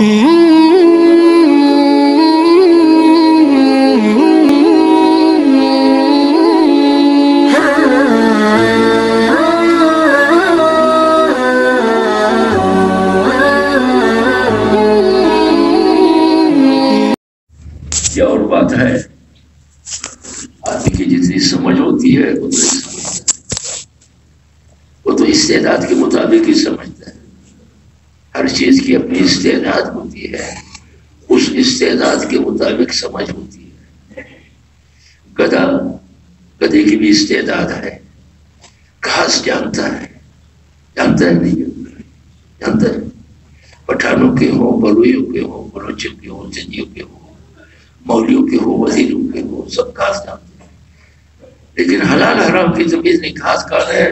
یہ اور بات ہے، آدمی کی جتنی سمجھ ہوتی ہے وہ تو استعداد کے مطابق ہی سمجھتا ہے. ہر چیز کی اپنی استعداد ہوتی ہے، اس استعداد کے مطابق سمجھ ہوتی ہے. گدھے کی بھی استعداد ہے، گھاس جانتا ہے نہیں جانتا ہے. پٹھانوں کے ہوں، بلویوں کے ہوں، بلوچوں کے ہوں، جنجیوں کے ہوں، مولویوں کے ہوں، وزیروں کے ہوں، سب گھاس جانتے ہیں. لیکن حلال حرام کی تمیز نہیں. گھاس کھانا ہے،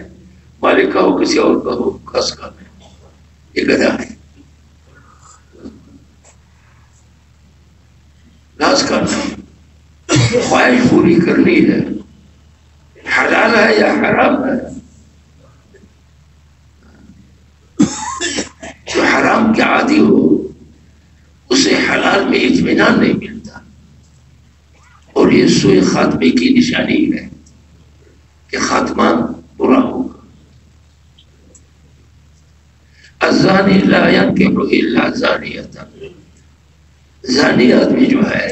مالک کا ہو کسی اور کا ہو، گھاس کھانا ہے. یہ گدھا ہے. گھاس کھانا ہے، خواہش پوری کرنی ہے، حلال ہے یا حرام ہے. جو حرام کے عادی ہو اسے حلال میں اطمینان نہیں ملتا، اور یہ سوء خاتمے کی نشانی ہے کہ خاتمہ برا ہوگا. الزانی لا ينكح الا زانیۃ. زانی آدمی جو ہے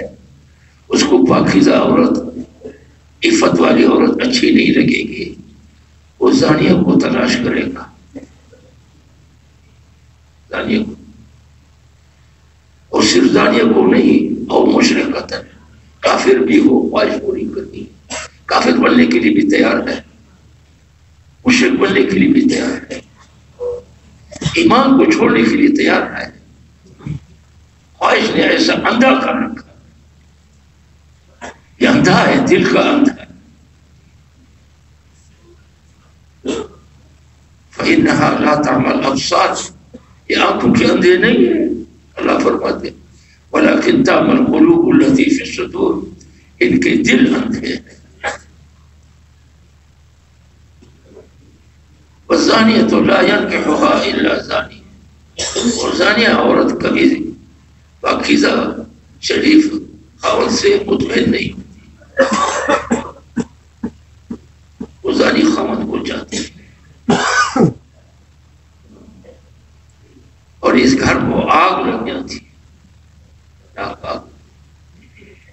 اس کو پاکیزہ عورت، عفت والی عورت اچھی نہیں لگے گی، وہ زانیہ کو تلاش کرے گا. زانیہ کو، اور صرف زانیہ کو نہیں، اور مشرکۃ، کافر بھی ہو، خواہش پوری کرنی. کافر بننے کے لیے بھی تیار ہے، مشرک بننے کے لیے بھی تیار ہے، ایمان کو چھوڑنے کے لیے تیار ہے. خواہش نے ایسا اندھا کر رکھا، یہ اندھا ہے، دل کا اندھا ہے. فإنها لا تعمى الأبصار، یہ آنکھوں کے اندھے نہیں ہے. اللہ فرماتے ولكن تعمى القلوب التي في الصدور، ان کے دل اندھے ہیں. والزانية لا ينكحها إلا زاني، اور زانیہ عورت کبھی پاکیزہ شریف خاوند سے مطمئن نہیں ہوتی. وہ زانی خاوند کو چاہتی ہے، اور اس گھر کو آگ لگ جاتی ہے.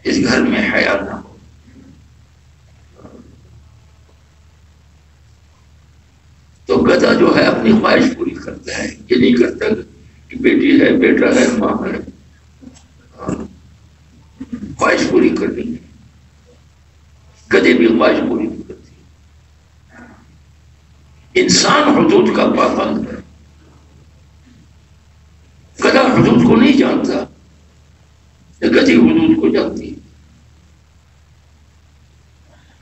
اس گھر میں حیا نہ ہو. تو گدھا جو ہے اپنی خواہش پوری کرتا ہے، یہ نہیں کرتا کہ بیٹی ہے، بیٹا ہے، ماں ہے. خواہش پوری کرنی ہے. گدھے بھی خواہش پوری نہیں کرتی. انسان حدود کا پابند ہے، گدھا حدود کو نہیں جانتا، گدھی حدود کو جانتی ہے.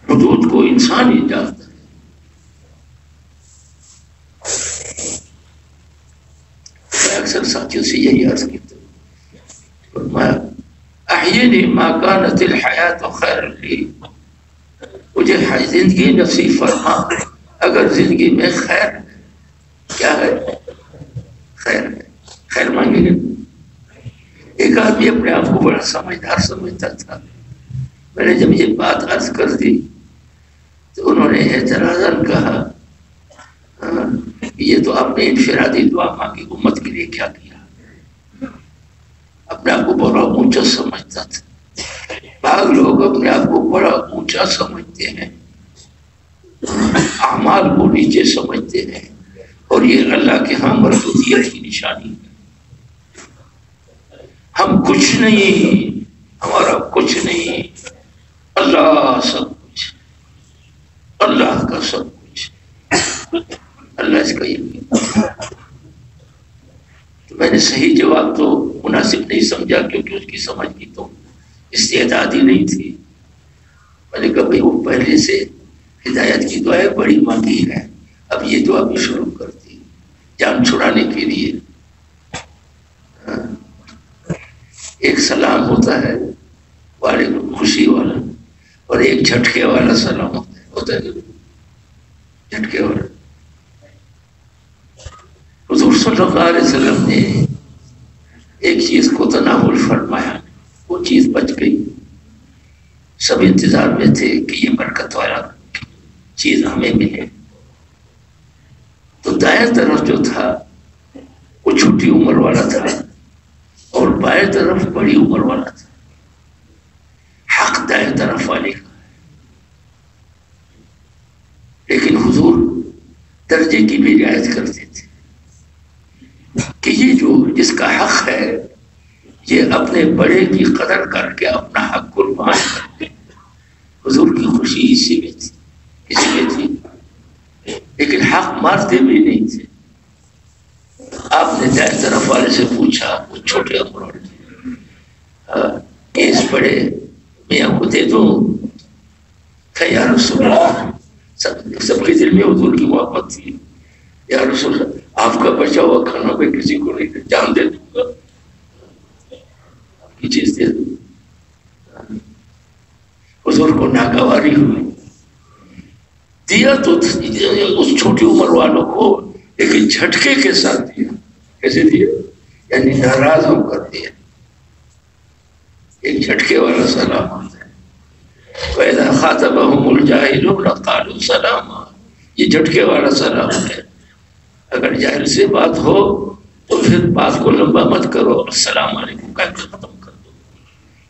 حدود کو انسان ہی جانتا ہے. میں اکثر ساتھیوں سے یہی عرض کرتا ہوں، احیینی ما کانت الحیات خیر لی، مجھے زندگی نصیب فرما اگر زندگی میں خیر ہے. کیا ہے؟ خیر ہے. خیر مانگیں گے. ایک آدمی اپنے آپ کو بڑا سمجھدار سمجھتا تھا. میں نے جب یہ بات عرض کر دی تو انہوں نے اعتراضاً کہا یہ تو آپ نے انفرادی دعا مانگی، امت کے لیے کیا کیا؟ اپنے آپ کو بڑا اونچا سمجھتا تھا. بعض لوگ اپنے آپ کو بڑا اونچا سمجھتے ہیں، اعمال کو نیچے سمجھتے ہیں، اور یہ اللہ کے ہاں مردودیت کی نشانی ہے. ہم کچھ نہیں، ہمارا کچھ نہیں، اللہ سب کچھ، اللہ کا سب کچھ، اللہ اس کا یقین. تو میں نے صحیح جواب تو مناسب نہیں سمجھا، کیونکہ اس کی سمجھ کی تو استعداد ہی نہیں تھی. میں نے کہا بھائی وہ پہلے سے ہدایت کی دعائیں بڑی مانگی ہے، اب یہ دعا بھی شروع کر دی جان چھڑانے کے لیے. ایک سلام ہوتا ہے وعلیکم خوشی والا، اور ایک جھٹکے والا سلام ہوتا ہے جھٹکے والا. حضور صلی اللہ علیہ وسلم نے ایک چیز وہ چیز بچ گئی. سب انتظار میں تھے کہ یہ برکت والا چیز ہمیں ملے. تو دائیں طرف جو تھا وہ چھوٹی عمر والا تھا اور بائیں طرف بڑی عمر والا تھا. حق دائیں طرف والے کا. لیکن حضور درجے کی بھی رعایت کرتے تھے کہ یہ جو جس کا حق ہے یہ اپنے بڑے کی قدر کر کے اپنا حق قربان کر کے. حضور کی خوشی اسی میں تھی، اسی میں تھی. لیکن حق مارتے بھی نہیں تھے. آپ نے دائیں طرف والے سے پوچھا، وہ چھوٹے عمر والے، اس بڑے میاں کو دے دوں؟ کہ یا رسول اللہ، سب کے دل میں حضور کی محبت تھی. یا رسول اللہ، آپ کا بچا ہوا کھانا میں کسی کو نہیں، جان دے دوں گا، آپ کی چیز دے دوں. حضور کو ناگواری ہوئی. دیا تو اس چھوٹی عمر والوں کو، لیکن جھٹکے کے ساتھ دیا. کیسے دیا؟ یعنی ناراض ہو کر دیا. ایک جھٹکے والا سلام ہوتا ہے. وَإِذَا خَاطَبَهُمُ الْجَاهِلُونَ قَالُوا سَلَامًا. یہ جھٹکے والا سلام ہے. اگر جاہل سے بات ہو تو پھر بات کو لمبا مت کرو، السلام علیکم کہہ کے ختم کر دو.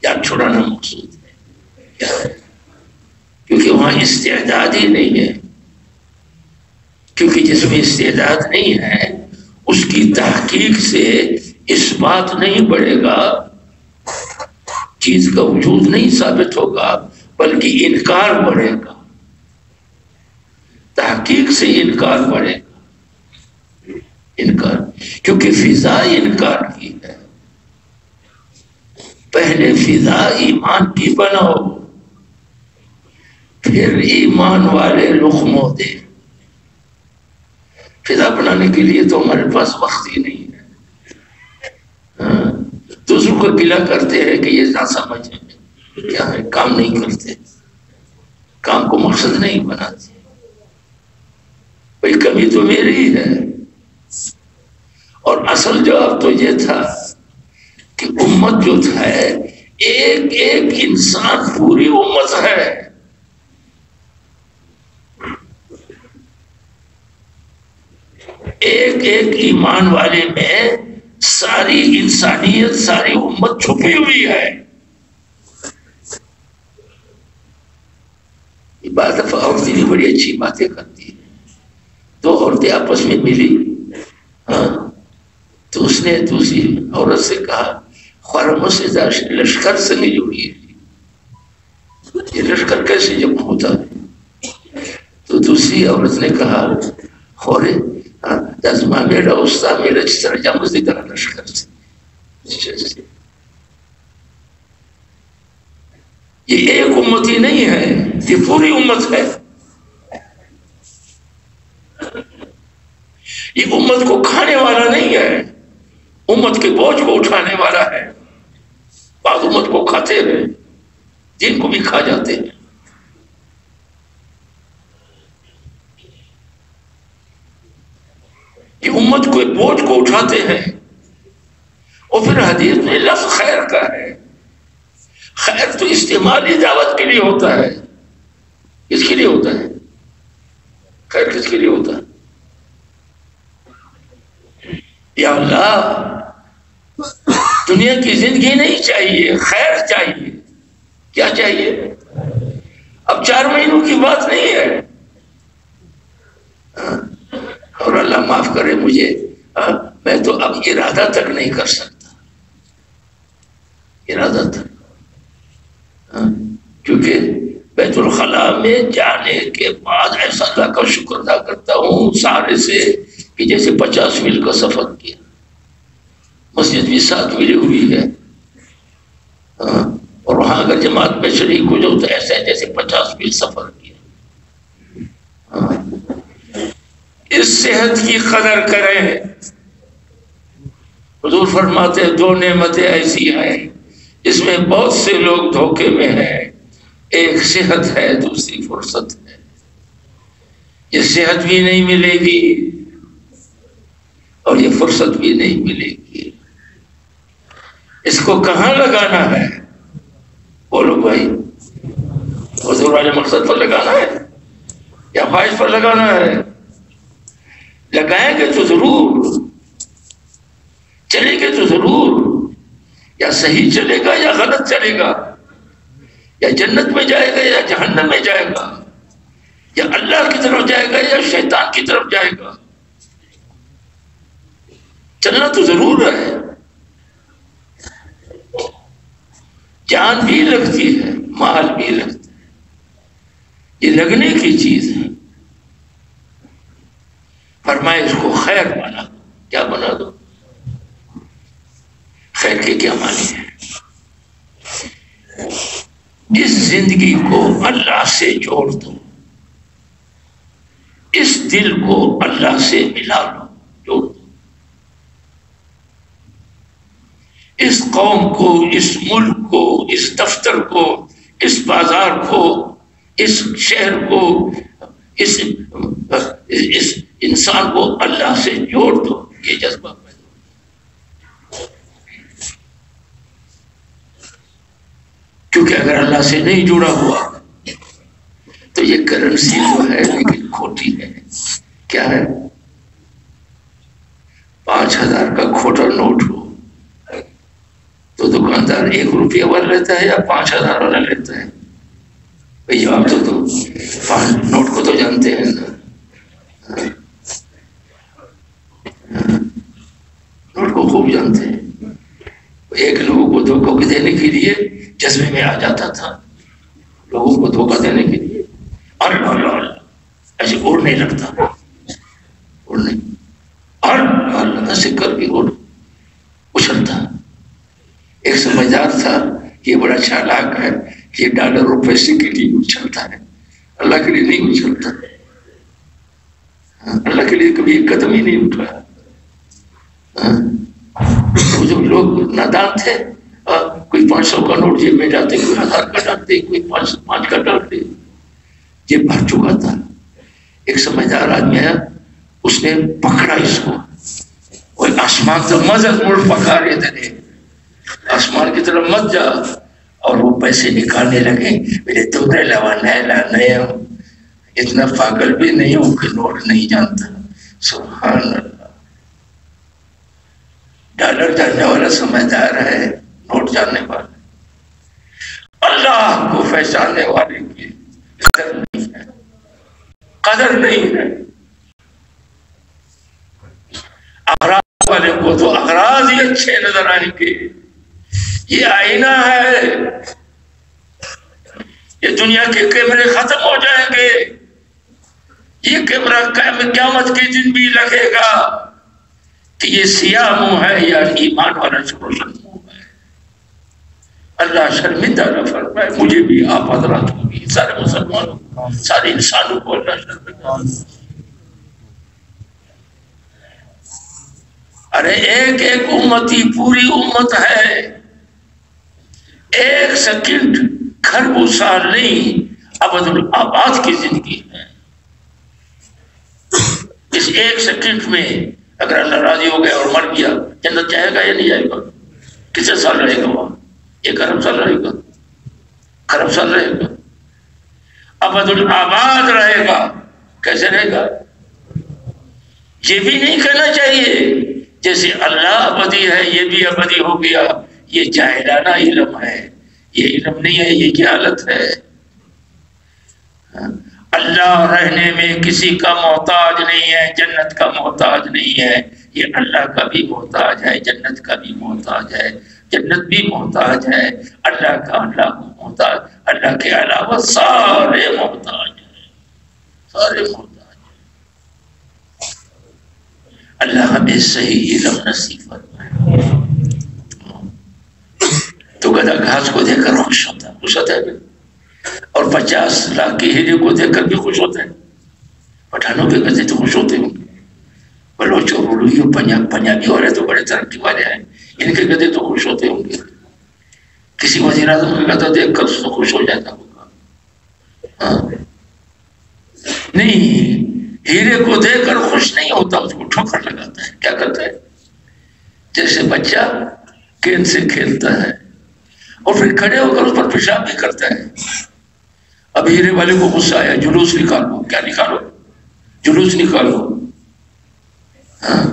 یاد چھڑانا مقصود ہے. کیا ہے؟ کیونکہ وہاں استعداد ہی نہیں ہے. کیونکہ جس میں استعداد نہیں ہے اس کی تحقیق سے اس بات نہیں بڑھے گا، چیز کا وجود نہیں ثابت ہوگا، بلکہ انکار بڑھے گا. تحقیق سے انکار بڑھے گا. انکار، کیونکہ فضا انکار کی ہے. پہلے فضا ایمان کی بناؤ، پھر ایمان والے لقموں دے. فضا بنانے کے لیے تو ہمارے پاس وقت ہی نہیں ہے. دوسروں کو گلا کرتے ہیں کہ یہ نہ سمجھ کیا ہے، کام نہیں کرتے، کام کو مقصد نہیں بناتے. بھئی کمی تو میری ہی ہے. اور اصل جواب تو یہ تھا کہ امت جو ہے ایک ایک انسان پوری امت ہے. ایک ایک ایمان والے میں ساری انسانیت، ساری امت چھپی ہوئی ہے. بعض دفعہ عورتیں بھی بڑی اچھی باتیں کرتی ہیں. دو عورتیں آپس میں ملی، تو اس نے دوسری عورت سے کہا خورموں سے لشکر سے نہیں جڑی ہے، یہ لشکر کیسے جمع ہوتا ہے؟ تو دوسری عورت نے کہا خورے دزما میرا استا میرا جس طرح جمع دی طرح لشکر سے. یہ ایک امت ہی نہیں ہے، یہ پوری امت ہے. یہ امت کو کھانے والا نہیں ہے، امت کے بوجھ کو اٹھانے والا ہے. بعض امت کو کھاتے ہیں، دین کو بھی کھا جاتے ہیں. یہ امت کو بوجھ کو اٹھاتے ہیں. اور پھر حدیث میں لفظ خیر کا ہے. خیر تو استعمالی دعوت کے لیے ہوتا ہے. کس کے لیے ہوتا ہے خیر؟ کس کے لیے ہوتا ہے؟ یا اللہ، دنیا کی زندگی نہیں چاہیے، خیر چاہیے. کیا چاہیے؟ اب 4 مہینوں کی بات نہیں ہے. اور اللہ معاف کرے مجھے، میں تو اب ارادہ تک نہیں کر سکتا، ارادہ تک. کیونکہ بیت الخلاء میں جانے کے بعد ایسا اللہ کا شکر ادا کرتا ہوں سارے سے کہ جیسے 50 میل کا سفر کیا. مسجد بھی ساتھ ملی ہوئی ہے، اور وہاں اگر جماعت میں شریک ہو جاؤ تو ایسا ہے جیسے 50 میل سفر کیا. اس صحت کی قدر کریں. حضور فرماتے ہیں 2 نعمتیں ایسی ہیں اس میں بہت سے لوگ دھوکے میں ہیں. ایک صحت ہے، دوسری فرصت ہے. یہ صحت بھی نہیں ملے گی اور یہ فرصت بھی نہیں ملے گی. اس کو کہاں لگانا ہے؟ بولو بھائی، حضور والے مقصد پر لگانا ہے یا خواہش پر لگانا ہے؟ لگائیں گے تو ضرور، چلیں گے تو ضرور، یا صحیح چلے گا یا غلط چلے گا، یا جنت میں جائے گا یا جہنم میں جائے گا، یا اللہ کی طرف جائے گا یا شیطان کی طرف جائے گا، چلنا تو ضرور ہے۔ جان بھی لگتی ہے، مال بھی لگتا ہے، یہ لگنے کی چیز ہے۔ فرمائے اس کو خیر بنا دو۔ کیا بنا دو؟ خیر کے کیا معنی ہے؟ اس زندگی کو اللہ سے جوڑ دو، اس دل کو اللہ سے ملا لو، جوڑ دو، اس قوم کو، اس ملک کو، اس دفتر کو، اس بازار کو، اس شہر کو، اس انسان کو اللہ سے جوڑ دو۔ یہ جذبہ پیدا ہو، کیونکہ اگر اللہ سے نہیں جڑا ہوا تو یہ کرنسی تو ہے لیکن کھوٹی ہے۔ کیا ہے؟ 5000 کا کھوٹا نوٹ ہو تو دکاندار 1 روپیہ والا لیتا ہے یا 5000 والا لیتا ہے؟ بھئی آپ تو 5 نوٹ کو تو جانتے ہیں نا، نوٹ کو خوب جانتے ہیں۔ ایک لوگوں کو دھوکہ دینے کے لیے جذبے میں آ جاتا تھا، لوگوں کو دھوکہ دینے کے لیے اللہ ایسے اڑنے لگتا، اڑنے اللہ ایسے کر کے اچھلتا۔ ایک سمجھدار تھا، یہ بڑا چالاک ہے، یہ ڈالر اور پیسے کے لیے اچھلتا ہے، اللہ کے لیے نہیں اچھلتا، اللہ کے لیے کبھی ایک قدم ہی نہیں اٹھایا۔ وہ جو لوگ نادان تھے، کوئی 500 کا نوٹ جیب میں ڈالتے، کوئی 1000 کا ڈالتے، کوئی 5 کا ڈالتے، جیب بھر چکا تھا۔ ایک سمجھدار آدمی آیا، اس نے پکڑا اس کو، وہ آسمان تو مدد مڑ پکا رہے تھے، آسمان کی طرف مت جا، اور وہ پیسے نکالنے لگے۔ میرے تمہارے علاوہ نئے ہوں، اتنا پاگل بھی نہیں ہوں کہ نوٹ نہیں جانتا۔ سبحان اللہ، ڈالر جاننے والا سمجھدار ہے، نوٹ جاننے والا۔ اللہ کو پہچاننے والے کی قدر نہیں ہے، قدر نہیں ہے۔ اغراض والے کو تو اغراض ہی اچھے نظر آئیں گے۔ یہ آئینہ ہے، یہ دنیا کے کیمرے ختم ہو جائیں گے، یہ کیمرہ قیامت کے دن بھی لگے گا کہ یہ سیاہ منہ ہے یا ایمان والا روشن منہ ہے۔ اللہ شرمندہ نہ فرمائے، مجھے بھی، آپ حضرات کو بھی، سارے مسلمانوں کو، سارے انسانوں کو اللہ شرمندہ۔ ارے ایک ایک امتی پوری امت ہے، 1 سیکنڈ خربوں سال نہیں، ابد الآباد کی زندگی ہے۔ اس 1 سیکنڈ میں اگر اللہ راضی ہو گیا اور مر گیا، جنت جائے گا یا نہیں جائے گا؟ کتنے سال رہے گا وہاں؟ 1 ارب سال رہے گا، خرب سال رہے گا، ابد الآباد رہے گا۔ کیسے رہے گا؟ یہ بھی نہیں کہنا چاہیے جیسے اللہ ابدی ہے یہ بھی ابدی ہو گیا، یہ جاہلانہ علم ہے، یہ علم نہیں ہے، یہ کیا حالت ہے؟ اللہ رہنے میں کسی کا محتاج نہیں ہے، جنت کا محتاج نہیں ہے، یہ اللہ کا بھی محتاج ہے، جنت کا بھی محتاج ہے، جنت بھی محتاج ہے اللہ کا، اللہ کو محتاج، اللہ کے علاوہ سارے محتاج ہیں، سارے محتاج ہیں۔ اللہ ہمیں صحیح علم نصیب فرمائے۔ تو گدھا گھاس کو دیکھ کر خوش ہوتا ہے، اور 50 لاکھ کے ہیرے کو دیکھ کر بھی خوش ہوتا ہے۔ پٹھانوں کے گدھے تو خوش ہوتے ہوں گے، بلوچ اور اردو پنجابی والے تو بڑے ترقی والے ہیں، ان کے گدھے تو خوش ہوتے ہوں گے۔ کسی وزیر اعظم کا گدھا دیکھ کر تو خوش ہو جاتا ہوگا، نہیں، ہیرے کو دیکھ کر خوش نہیں ہوتا، اس کو ٹھوکر لگاتا ہے۔ کیا کرتا ہے؟ جیسے بچہ گیند سے کھیلتا ہے، اور پھر کھڑے ہو کر اس پر پیشاب بھی کرتا ہے. اب ہیرے والے کو غصہ آیا, جلوس نکالو. کیا نکالو؟ جلوس نکالو. ہاں,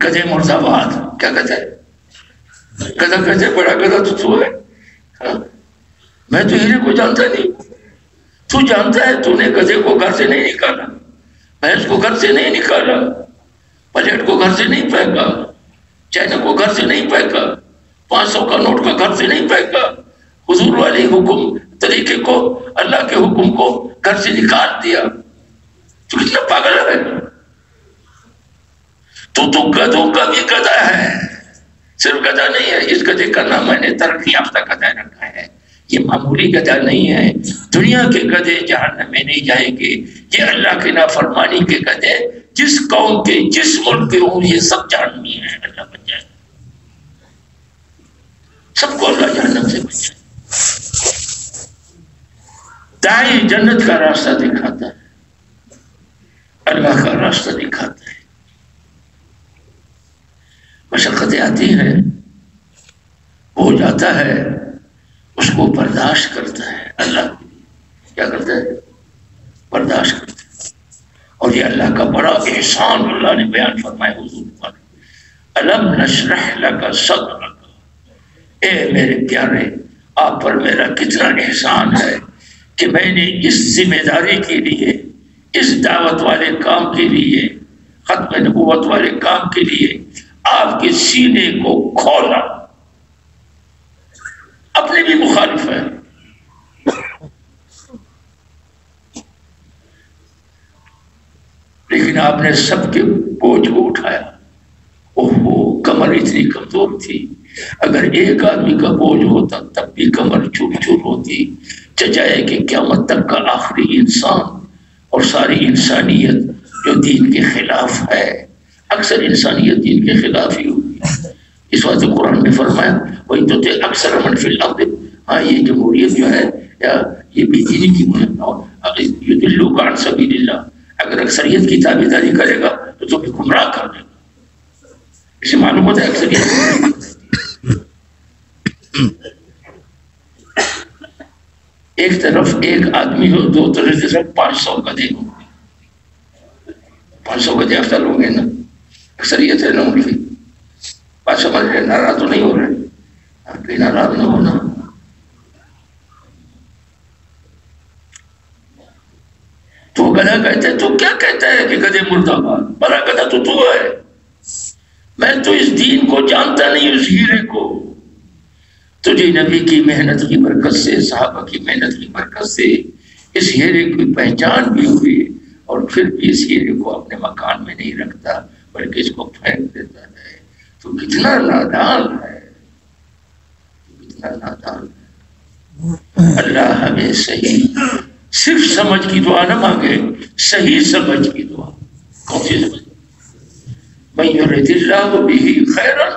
گدھے مرد آباد کیا کہتا ہے؟ گدھا کہتے بڑا گدھا تو ہے. ہاں, میں تو ہیرے کو جانتا نہیں. تو جانتا ہے, تو نے گدھے کو گھر سے نہیں نکالا, بھینس کو گھر سے نہیں نکالا, پلیٹ کو گھر سے نہیں پھینکا, چائنا کو گھر سے نہیں پھینکا, 500 کا نوٹ کا گھر سے نہیں پھینکا. حضور والی حکم طریقے کو, اللہ کے حکم کو گھر سے نکال دیا. تو کتنا پاگل ہے. تو گدھوں کا بھی گدھا ہے, صرف گدھا نہیں ہے. اس گدھے کا نام میں نے ترقی یافتہ گدھا رکھا ہے. یہ معمولی گدھا نہیں ہے. دنیا کے گدھے جہنم میں نہیں جائیں گے. یہ اللہ کے نافرمانی کے گدھے جس قوم کے جس ملک کے ہوں, یہ سب جہنمی ہیں. اللہ بچ جائے, سب کو اللہ جہنم سے بچائے. دائی جنت کا راستہ دکھاتا ہے, اللہ کا راستہ دکھاتا ہے. مشقتیں آتی ہیں, ہو جاتا ہے, اس کو برداشت کرتا ہے. اللہ کیا کرتا ہے؟ برداشت کرتا ہے. اور یہ اللہ کا بڑا احسان اللہ نے بیان فرمایا حضور پر. الم نشرح لک صدرک, اے میرے پیارے, آپ پر میرا کتنا احسان ہے کہ میں نے اس ذمہ داری کے لیے, اس دعوت والے کام کے لیے, ختم نبوت والے کام کے لیے آپ کے سینے کو کھولا. اپنے بھی مخالف ہے, لیکن آپ نے سب کے بوجھ کو اٹھایا. اوہو, کمر اتنی کمزور تھی, اگر ایک آدمی کا بوجھ ہوتا تب بھی کمر چور چور ہوتی. چچائے کہ قیامت تک کا آخری انسان اور ساری انسانیت جو دین کے خلاف ہے, اکثر انسانیت دین کے خلاف ہی ہوگی. اس وقت قرآن میں فرمایا وہی تو تھے اکثر من فی الارض. ہاں, یہ جمہوریت جو ہے یا یہ بے دینی کی یضلوک عن سبیل اللہ, اگر اکثریت کی تابعداری کرے گا تو تمہیں گمراہ کر دے گا. اسے معلوم ہوتا ہے اکثریت ایک طرف ایک آدمی ہو, دو طرف 500 گدھے ہوں. 500 گدھے افضل ہوں گے نا, اکثریت ہے نا ان کی. بات سمجھ رہے, ناراض تو نہیں ہو رہے, آپ بھی ناراض نہ ہونا. تو گدھا کہتے ہیں, تو کیا کہتا ہے کہ گدھے مرد آباد, بڑا گدھا تو ہے. میں تو اس دین کو جانتا نہیں, اس ہیرے کو. تجھے نبی کی محنت کی برکت سے, صحابہ کی محنت کی برکت سے اس ہیرے کی پہچان بھی ہوئی, اور پھر بھی اس ہیرے کو اپنے مکان میں نہیں رکھتا بلکہ اس کو پھینک دیتا ہے. تو کتنا نادان ہے, کتنا نادان ہے. اللہ ہمیں صحیح صرف سمجھ کی دعا نہ مانگے, صحیح سمجھ کی دعا. کون سی سمجھ؟ من یرد اللہ بہ خیرا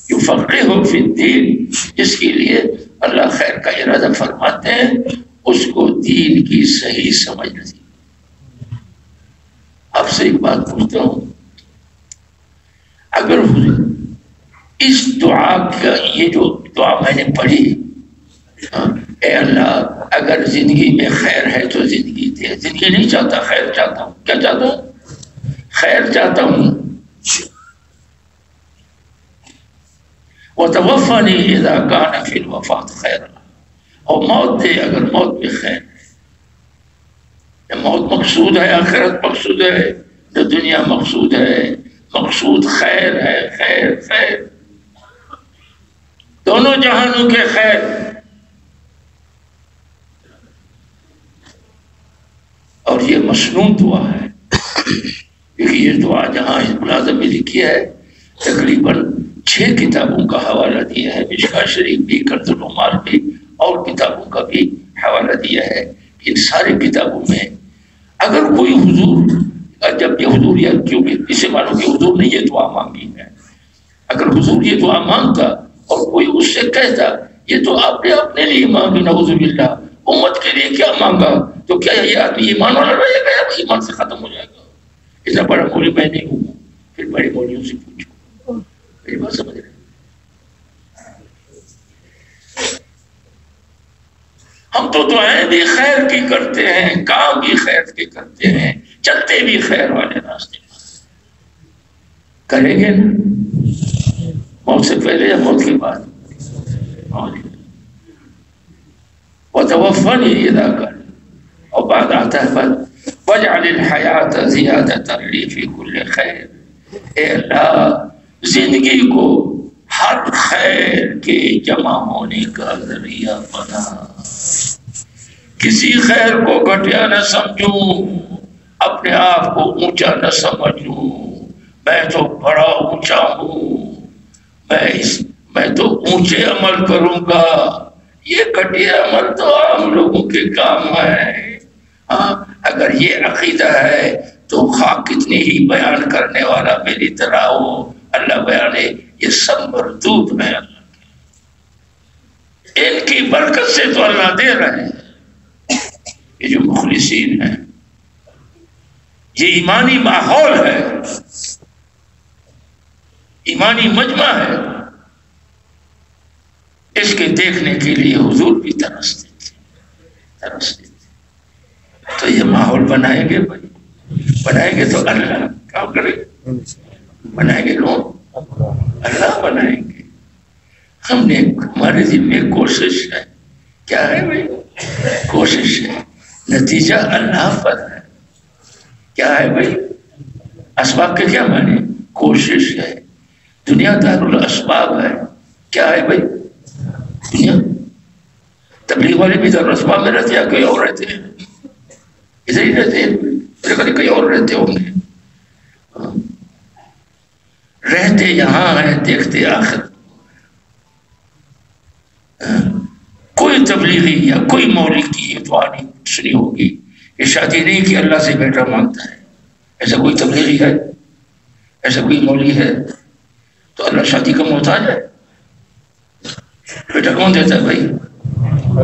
یفقہہ فی الدین, جس کے لیے اللہ خیر کا ارادہ فرماتے ہیں اس کو دین کی صحیح سمجھ نصیب. آپ سے ایک بات پوچھتا ہوں, اگر اس دعا کا, یہ جو دعا میں نے پڑھی, اے اللہ اگر زندگی میں خیر ہے تو زندگی دے. زندگی نہیں چاہتا, خیر چاہتا ہوں. کیا چاہتا ہوں؟ خیر چاہتا ہوں. وَتَوَفَّنِي إِذَا كَانَ فِي الْوَفَاةِ خَيْرًا, اور موت دے اگر موت میں خیر ہے. موت مقصود ہے, آخرت مقصود ہے, تو دنیا مقصود ہے. مقصود خیر ہے, خیر خیر, دونوں جہانوں کے خیر. اور یہ مسنون دعا ہے, کیونکہ یہ دعا جہاں اس ملازم میں لکھی ہے تقریباً 6 کتابوں کا حوالہ دیا ہے. مشکوٰۃ شریف بھی, کنز العمال بھی, اور کتابوں کا بھی حوالہ دیا ہے. ان سارے کتابوں میں اگر کوئی حضور, جب یہ حضور, یا کیونکہ اسے معلوم کہ حضور نے یہ دعا مانگی ہے, اگر حضور یہ دعا مانگتا اور کوئی اس سے کہتا یہ تو آپ نے اپنے لیے مانگی, نعوذ باللہ, امت کے لیے کیا مانگا, تو کیا یہ آدمی ایمان والا رہے گا یا ایمان سے ختم ہو جائے گا؟ اتنا بڑا مولوی میں نہیں ہوں, پھر بڑے مولویوں سے پوچھو. میری بات سمجھ رہے؟ ہم تو دعائیں بھی خیر کی کرتے ہیں، کام بھی خیر کے کرتے ہیں، چلتے بھی خیر والے راستے کریں گے نا، موت سے پہلے یا موت کے بعد؟ وتوفنی اذا کر، اور بعد آتا ہے بعد واجعل الحیات زیادۃ لی فی کل خیر، اے اللہ زندگی کو ہر خیر کے جمع ہونے کا ذریعہ بنا، کسی خیر کو گھٹیا نہ سمجھوں، اپنے آپ کو اونچا نہ سمجھوں، میں تو بڑا اونچا ہوں، میں تو اونچے عمل کروں گا، یہ گھٹیا عمل تو عام لوگوں کے کام ہے۔ اگر یہ عقیدہ ہے تو خواہ کتنی ہی بیان کرنے والا میری طرح ہو، اللہ بیانے یہ سب مردود ہے اللہ کے، ان کی برکت سے تو اللہ دے رہے ہیں۔ یہ جو مخلصین ہیں، یہ ایمانی ماحول ہے، ایمانی مجمع ہے، اس کے دیکھنے کے لیے حضور بھی ترستے تھے۔ تو یہ ماحول بنائیں گے بھائی، بنائیں گے تو اللہ کام کرے، بنائیں گے کون؟ اللہ بنائیں گے۔ ہم نے ہمارے دل میں کوشش ہے، کیا ہے بھائی؟ کوشش ہے، نتیجہ اللہ پر ہے۔ کیا ہے بھائی؟ اسباب کے کیا معنی؟ کوشش ہے، دنیا دار الاسباب ہے۔ کیا ہے بھائی؟ دنیا تبلیغ والے بھی دار الاسباب میں رہتے ہیں، کوئی اور رہتے ہیں؟ ادھر ہی رہتے ہیں، کہیں اور رہتے ہوں گے، رہتے یہاں ہیں، دیکھتے آخر۔ کوئی تبلیغی یا کوئی مولوی کی یہ دعا نہیں سنی ہوگی کہ شادی نہیں کی اللہ سے بیٹا مانگتا ہے، ایسا کوئی تبلیغی ہے، ایسا کوئی مولوی ہے؟ تو اللہ شادی کا محتاج ہے؟ بیٹا کون دیتا ہے بھائی؟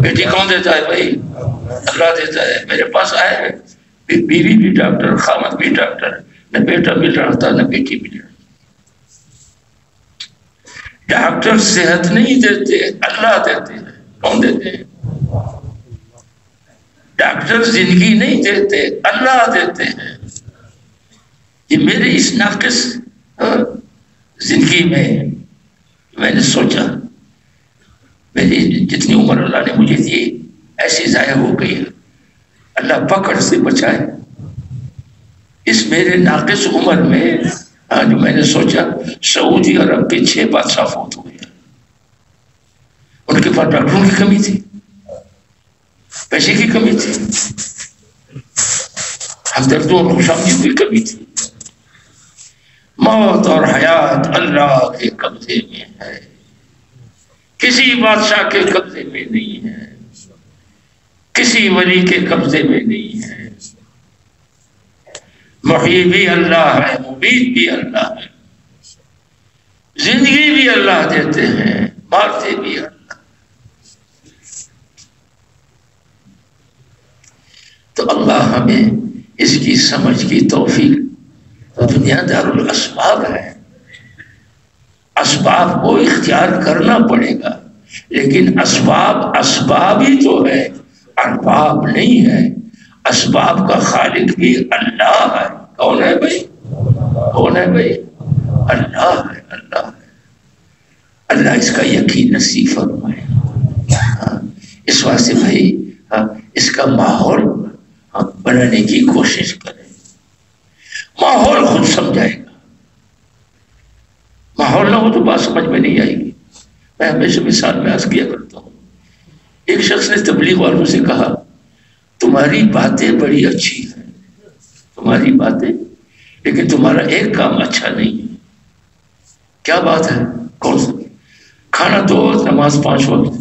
بیٹی کون دیتا ہے بھائی؟ اللہ دیتا ہے۔ میرے پاس آئے ہیں بیوی بھی ڈاکٹر، خامد بھی ڈاکٹر، نہ بیٹا مل رہا تھا نہ بیٹی مل رہی۔ ڈاکٹر صحت نہیں دیتے، اللہ دیتے ہیں۔ کون دیتے ہیں؟ ڈاکٹر زندگی نہیں دیتے، اللہ دیتے ہیں۔ یہ میرے اس ناقص زندگی میں نے سوچا میری جتنی عمر اللہ نے مجھے دی ایسی ضائع ہو گئی ہے، اللہ پکڑ سے بچائے۔ اس میرے ناقص عمر میں جو میں نے سوچا سعودی عرب کے 6 بادشاہ فوت ہوئے، ان کے پاس ڈاکٹروں کی کمی تھی، پیسے کی کمی تھی، ہمدردوں اور خوشامدیوں کی کمی تھی۔ موت اور حیات اللہ کے قبضے میں ہے، کسی بادشاہ کے قبضے میں نہیں ہے، کسی ولی کے قبضے میں نہیں ہے۔ محیی بھی اللہ ہے، ممیت بھی اللہ ہے، زندگی بھی اللہ دیتے ہیں، مارتے بھی اللہ۔ تو اللہ ہمیں اس کی سمجھ کی توفیق۔ تو دنیا دار الاسباب ہے، اسباب کو اختیار کرنا پڑے گا، لیکن اسباب ہی تو ہے، ارباب نہیں ہے۔ اسباب کا خالق بھی اللہ ہے۔ کون ہے بھائی؟ کون ہے بھائی؟ اللہ ہے، اللہ ہے۔ اللہ اس کا یقین نصیب فرمائے۔ اس واسطے بھائی اس کا ماحول بنانے کی کوشش کریں، ماحول خود سمجھائے گا۔ ماحول نہ ہو تو بات سمجھ میں نہیں آئے گی۔ میں ہمیشہ مثال میں عرض کیا کرتا ہوں، ایک شخص نے تبلیغ والوں سے کہا تمہاری باتیں بڑی اچھی ہیں، تمہاری باتیں، لیکن تمہارا ایک کام اچھا نہیں ہے۔ کیا بات ہے؟ کون سا؟ کھانا 2 وقت، نماز 5 وقت،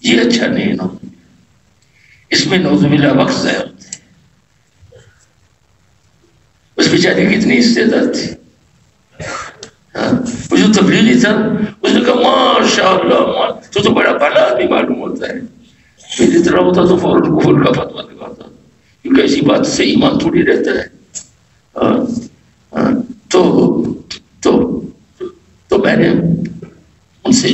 یہ اچھا نہیں ہے۔ اس میں نعوذ باللہ وقت ضائع ہوتا ہے۔ اس بیچارے کی اتنی استعداد تھی، وہ جو تبلیغی تھا، اس نے کہا ماشاء اللہ تو بڑا بھلا آدمی معلوم ہوتا ہے، میری طرح ہوتا تو فوراً کفر کا فتویٰ لگاتا، کیونکہ ایسی بات سے ایمان تھوڑی رہتا ہے۔ تو میں نے ان سے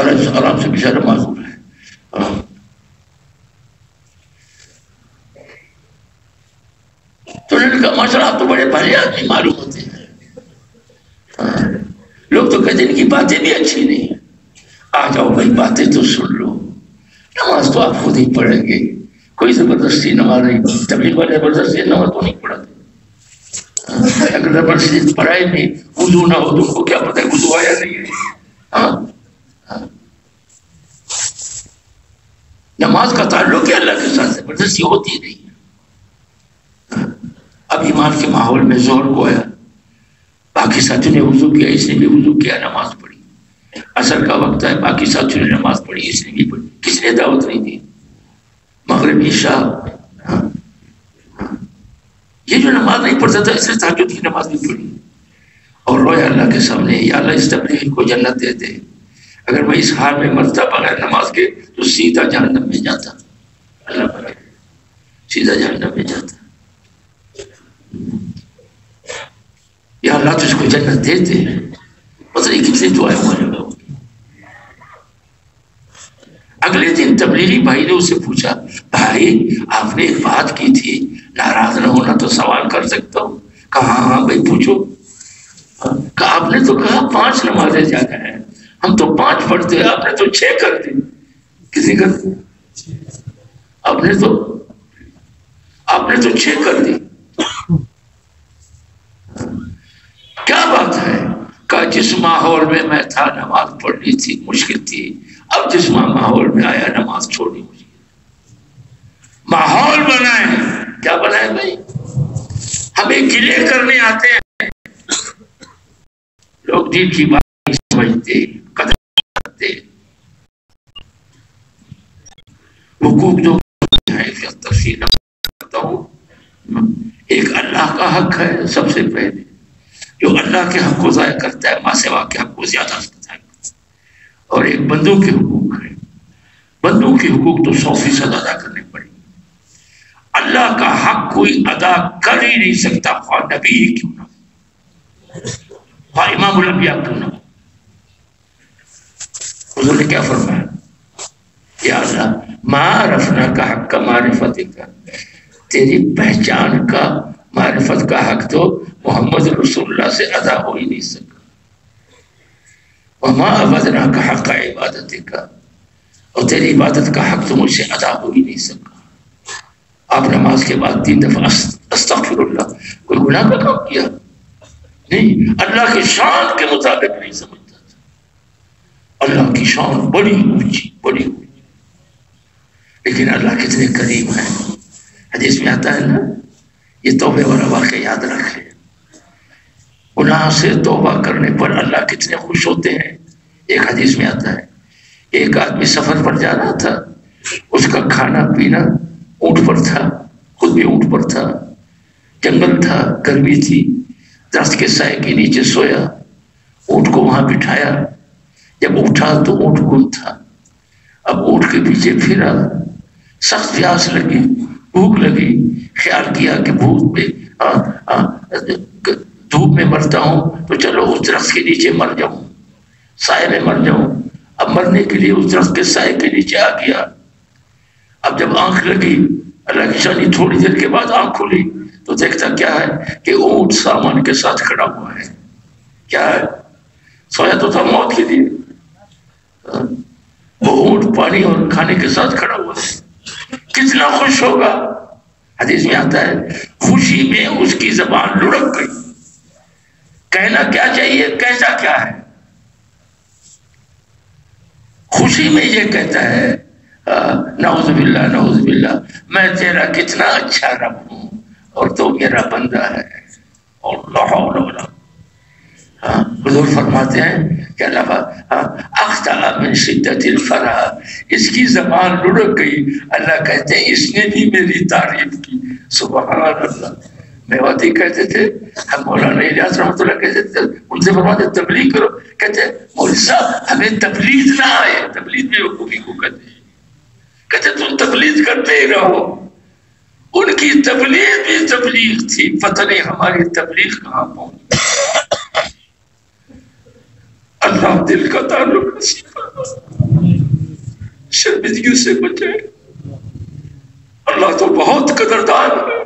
آرام سے بیچارہ معذور ہے. تو انہوں نے کہا ماشاءاللہ آپ تو بڑے بھلے آدمی معلوم ہوتے ہیں. لوگ تو کہتے ہیں ان کی باتیں بھی اچھی نہیں. آ جاؤ بھائی باتیں تو سن لو. نماز تو آپ خود ہی پڑھیں گے, کوئی زبردستی نماز نہیں. تبلیغ والے زبردستی نماز تو نہیں پڑھاتے. اگر زبردستی پڑھائے نہیں, وضو نہ ہو تو ان کو کیا پتہ ہے وضو آیا نہیں ہے. نماز کا تعلق ہے اللہ کے ساتھ, زبردستی ہوتی نہیں. اب ایمان کے ماحول میں زور کو آیا, باقی ساتھیوں نے وضو کیا, اس نے بھی وضو کیا, نماز پڑھی. عصر کا وقت ہے, باقی ساتھیوں نے نماز پڑھی, اس نے بھی پڑھی. کس نے دعوت نہیں دی؟ مغرب عشاء. یہ جو نماز نہیں پڑھتا تھا اس نے تہجد کی نماز نہیں پڑھی, اور رویا اللہ کے سامنے, یا اللہ اس تبلیغ کو جنت دے دے. اگر میں اس حال میں مرتا بغیر نماز کے تو سیدھا جہنم میں جاتا. اللہ بڑھے, سیدھا جہنم میں جاتا. یا اللہ تو اس کو جنت دے دے. پتہ نہیں کتنی دعائیں ہونے لگا. اگلے دن تبلیغی بھائی نے اسے پوچھا, بھائی آپ نے ایک بات کی تھی, ناراض نہ ہونا تو سوال کر سکتا ہوں. کہا ہاں بھائی پوچھو. کہا آپ نے تو کہا 5 نمازیں جانا ہے, ہم تو 5 پڑھتے ہیں, آپ نے تو 6 کر دی. کسی کر دی؟ آپ نے تو 6 کر دی. کیا بات ہے؟ کہا جس ماحول میں میں تھا نماز پڑھنی تھی مشکل تھی, اب جس ماحول میں آیا نماز چھوڑنی مشکل. ماحول بنائے. کیا بنائے بھائی؟ ہمیں گلے کرنے آتے ہیں لوگ, دین کی بات نہیں سمجھتے, قدر کرتے. حقوق جو ہے تفصیل کرتا ہوں. ایک اللہ کا حق ہے سب سے پہلے, جو اللہ کے حق کو ضائع کرتا ہے ماں سوا کے حق کو زیادہ ضائع کرتا ہے. اور ایک بندوں کے حقوق ہے. بندوں کے حقوق تو 100% ادا کرنے پڑیں. اللہ کا حق کوئی ادا کر ہی نہیں سکتا, خواہ نبی کیوں نہ, خواہ امام الانبیاء کیوں نہ. حضور نے کیا فرمایا؟ یا اللہ ما عرفنا کا حق کا معرفت کا, تیری پہچان کا معرفت کا حق تو محمد رسول اللہ سے ادا ہو ہی نہیں سکا. وما عبدنا کا حق عبادت کا, اور تیری عبادت کا حق تو مجھ سے ادا ہو ہی نہیں سکا. آپ نماز کے بعد 3 دفعہ استغفر اللہ, کوئی گناہ کا کام کیا نہیں, اللہ کی شان کے مطابق نہیں سمجھتا تھا. اللہ کی شان بڑی اونچی, بڑی اونچی. لیکن اللہ کتنے کریم ہیں. حدیث میں آتا ہے نا, یہ توبہ والا واقعہ یاد رکھ لیں. گناہ سے توبہ کرنے پر اللہ کتنے خوش ہوتے ہیں. ایک حدیث میں آتا ہے, ایک آدمی سفر پر جا رہا تھا, اس کا کھانا پینا اونٹ پر تھا, خود بھی اونٹ پر تھا. جنگل تھا, گرمی تھی, درخت کے سائے کے نیچے سویا, اونٹ کو وہاں بٹھایا. جب اٹھا تو اونٹ گم تھا. اب اونٹ کے پیچھے پھرا, سخت پیاس لگی, بھوک لگی, خیال کیا کہ بھوک میں دھوپ میں مرتا ہوں تو چلو اس درخت کے نیچے مر جاؤں, سائے میں مر جاؤں. اب مرنے کے لیے اس درخت کے سائے کے نیچے آ گیا. اب جب آنکھ لگی, اللہ کی شانی, تھوڑی دیر کے بعد آنکھ کھلی تو دیکھتا کیا ہے کہ اونٹ سامان کے ساتھ کھڑا ہوا ہے. کیا ہے؟ سویا تو تھا موت کے لیے, وہ اونٹ پانی اور کھانے کے ساتھ کھڑا ہوا ہے. کتنا خوش ہوگا. حدیث میں آتا ہے خوشی میں اس کی زبان لڑک گئی. کہنا کیا چاہیے, کیسا کیا ہے. خوشی میں یہ کہتا ہے نعوذ باللہ, نعوذ باللہ, میں تیرا کتنا اچھا رب ہوں اور تو میرا بندہ ہے. اللہ اللہ. حضور فرماتے ہیں کہ اللہ اخطا من شدت الفرح, اس کی زبان لڑک گئی. اللہ کہتے ہیں اس نے بھی میری تعریف کی. سبحان اللہ. میواتی کہتے تھے, ہم مولانا الیاس رحمۃ اللہ کہتے تھے, ان سے فرماتے تبلیغ کرو. کہتے مولوی صاحب ہمیں تبلیغ نہ آئے. تبلیغ میں وقوفی کو کہتے ہیں. کہتے تم تبلیغ کرتے ہی رہو. ان کی تبلیغ بھی تبلیغ تھی, پتہ نہیں ہماری تبلیغ کہاں پہنچی. اللہ دل کا تعلق نصیب فرمائے، شرمندگی سے بچائے۔ اللہ تو بہت قدردان ہے،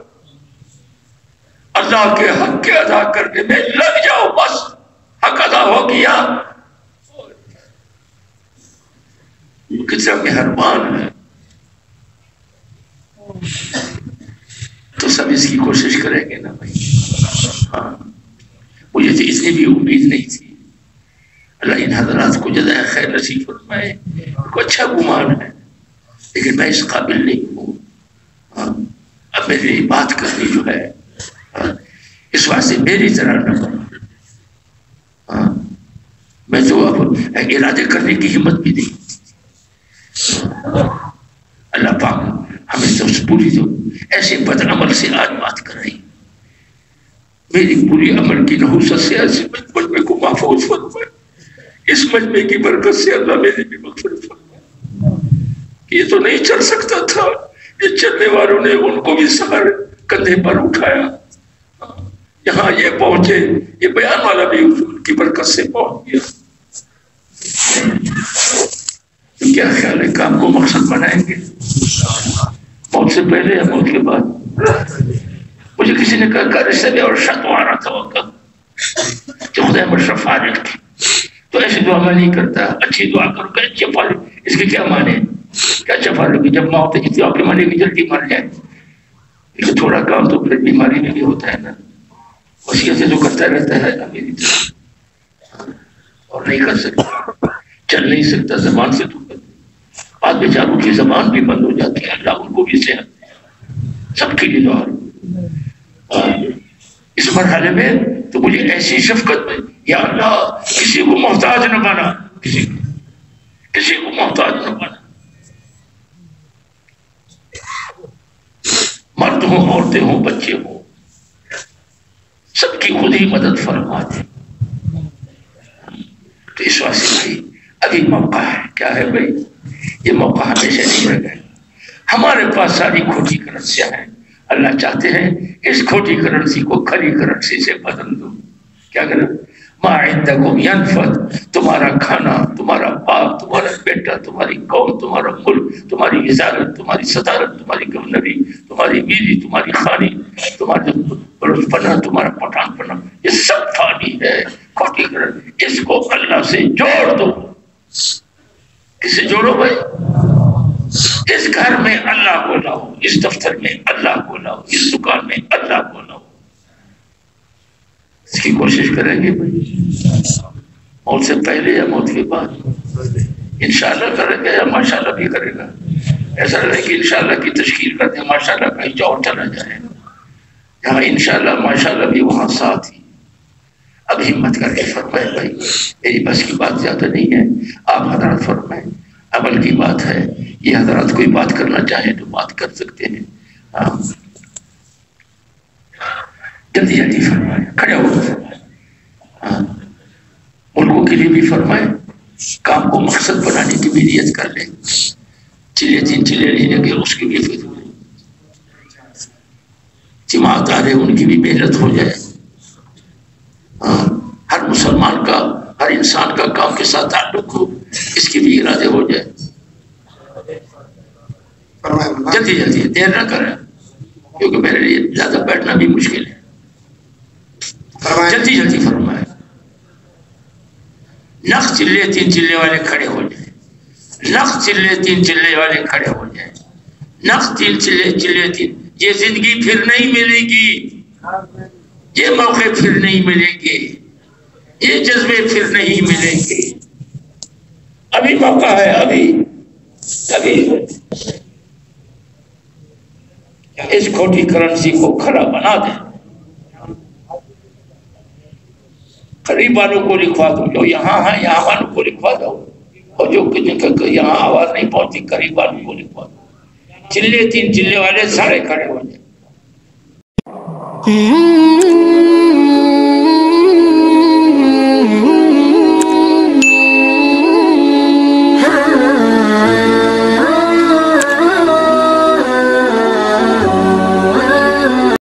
اللہ کے حق کے ادا کرنے میں لگ جاؤ، بس حق ادا ہو گیا۔ کتنا مہربان ہے۔ تو سب اس کی کوشش کریں گے نا بھائی؟ ہاں، مجھے تو اتنی بھی امید نہیں تھی۔ اللہ ان حضرات کو جزائے خیر نصیب فرمائے، کو اچھا گمان ہے، لیکن میں اس قابل نہیں ہوں۔ اب میری بات کرنی جو ہے اس واسطے میری طرح نہ کرو۔ میں تو اب ارادے کرنے کی ہمت بھی نہیں۔ اللہ پاک ہمیں تو پوری تو ایسے بد عمل سے آج بات کرائی، میری پوری عمل کی نحوست سے ایسے مجمع کو محفوظ فرمائے۔ اس مجمع کی برکت سے اللہ میری بھی مغفرت فرمائے۔ یہ تو نہیں چل سکتا تھا، یہ چلنے والوں نے ان کو بھی سہارے کندھے پر اٹھایا، یہاں یہ پہنچے، یہ بیان والا بھی ان کی برکت سے پہنچ گیا۔ تو کیا خیال ہے، کام کو مقصد بنائیں گے؟ موت سے پہلے یا موت کے بعد؟ مجھے کسی نے کہا کہ رشتہ بھی اور شاید آ رہا تھا کہ خدا مشرف فارغ کی تو ایسی دعا میں نہیں کرتا، اچھی دعا کرو کہ اچھے فارغ۔ اس کے کیا معنی؟ کیا اچھا فارغ کی جب موت ہے آپ کے معنی کی جلدی مر جائے، لیکن تھوڑا کام تو پھر بیماری میں بھی ہوتا ہے نا، وصیتیں تو کرتا رہتا ہے نا میری طرح، اور نہیں کر سکتا، چل نہیں سکتا، زبان سے تو بعد بیچاروں کی زبان بھی بند ہو جاتی ہے، اللہ ان کو بھی صحت سب کے لیے دعا۔ اس مرحلے میں تو مجھے ایسی شفقت میں، یا اللہ کسی کو محتاج نہ بنا، کسی کو محتاج نہ بنا، مرد ہوں، عورتیں ہوں، بچے ہوں، سب کی خود ہی مدد فرما دے۔ تو اس واسطے بھائی ابھی موقع ہے، کیا ہے بھائی؟ یہ موقع ہمیشہ نہیں رہے گا۔ ہمارے پاس ساری کھوٹی کرنسیاں ہیں، اللہ چاہتے ہیں اس کھوٹی کرنسی کو کھری کرنسی سے بدل دو۔ کیا کریں؟ ما عندکم ینفد، تمہارا کھانا، تمہارا باپ، تمہارا بیٹا، تمہاری قوم، تمہارا ملک، تمہاری وزارت، تمہاری صدارت، تمہاری گورنری، تمہاری بیوی، تمہاری خانی، تمہارا بلوچ پنا، تمہارا پٹھان پنا، یہ سب فانی ہے، کھوٹی کرنسی۔ اس کو اللہ سے جوڑ دو۔ کس سے جوڑو بھائی؟ اس گھر میں اللہ کو لاؤ، اس دفتر میں اللہ کو لاؤ، اس دکان میں اللہ کو لاؤ۔ اس کی کوشش کریں گے بھائی، موت سے پہلے یا موت کے بعد؟ انشاءاللہ کریں گے یا ماشاءاللہ بھی کرے گا؟ ایسا نہیں کہ انشاءاللہ کی تشکیل کر دیں، ماشاءاللہ کہیں اور چلا جائے، یہاں انشاءاللہ ماشاءاللہ بھی وہاں ساتھ ہی۔ اب ہمت کر کے فرمائے بھائی، میری بس کی بات زیادہ نہیں ہے، آپ حضرات فرمائیں، عمل کی بات ہے، یہ حضرات کوئی بات کرنا چاہیں تو بات کر سکتے ہیں۔ جلدی جلدی فرمائیں، کھڑے ہو فرمائیں، ملکوں کے لیے بھی فرمائیں، کام کو مقصد بنانے کی بھی نیت کر لیں، چلے تین چلے لینے کے اس کی بھی فکر، جماعت آ رہے ان کی بھی محنت ہو جائے، ہر مسلمان کا، ہر انسان کا کام کے ساتھ تعلق ہو، اس کی بھی ارادے ہو جائے۔ جلدی جلدی، دیر نہ کریں، کیونکہ میرے لیے زیادہ بیٹھنا بھی مشکل ہے۔ جلدی جلدی فرمائیں، نخ چلے تین چلے والے کھڑے ہو جائیں، نخ چلے تین چلے والے کھڑے ہو جائیں، نخ تین چلے تین۔ یہ زندگی پھر نہیں ملے گی، یہ موقع پھر نہیں ملیں گے، یہ جذبے پھر نہیں ملیں گے۔ ابھی موقع ہے، ابھی اس کھوٹی کرنسی کو کھڑا بنا دیں۔ قریب والوں کو لکھوا دو، جو یہاں ہیں یہاں والوں کو لکھوا دو، اور جو یہاں آواز نہیں پہنچتی قریب والوں کو لکھوا دو۔ چلے تین چلے والے سارے کھڑے ہو جائیں۔